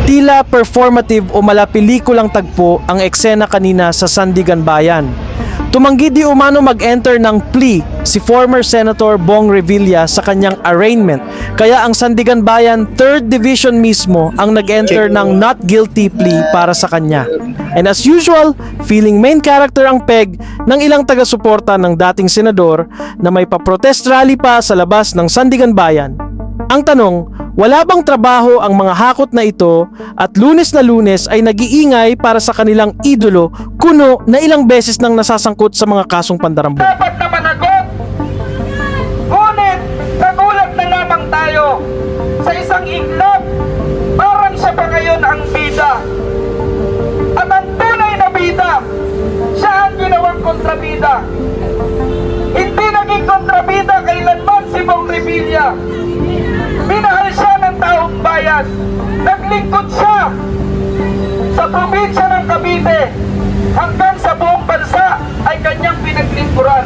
Tila performative o malapelikulang tagpo ang eksena kanina sa Sandigan Bayan. Tumanggi di umano mag-enter ng plea si former Senator Bong Revilla sa kanyang arraignment, kaya ang Sandigan Bayan 3rd Division mismo ang nag-enter ng not guilty plea para sa kanya. And as usual, feeling main character ang peg ng ilang taga-suporta ng dating senador na may pa-protest rally pa sa labas ng Sandigan Bayan. Ang tanong, wala bang trabaho ang mga hakot na ito at lunes na lunes ay nag-iingay para sa kanilang idolo kuno na ilang beses nang nasasangkot sa mga kasong pandarambong? Dapat na managot. Ngunit, nagulat na lamang tayo sa isang iglap. Parang siya pa ngayon ang bida. At ang tunay na bida, siya ang ginawang kontrabida. Hindi naging kontrabida kailanman si Bong Revilla. Minahal siya ng taong bayan. Naglingkod siya sa probinsya ng Cavite hanggang sa buong bansa ay kanyang pinaglingkuran.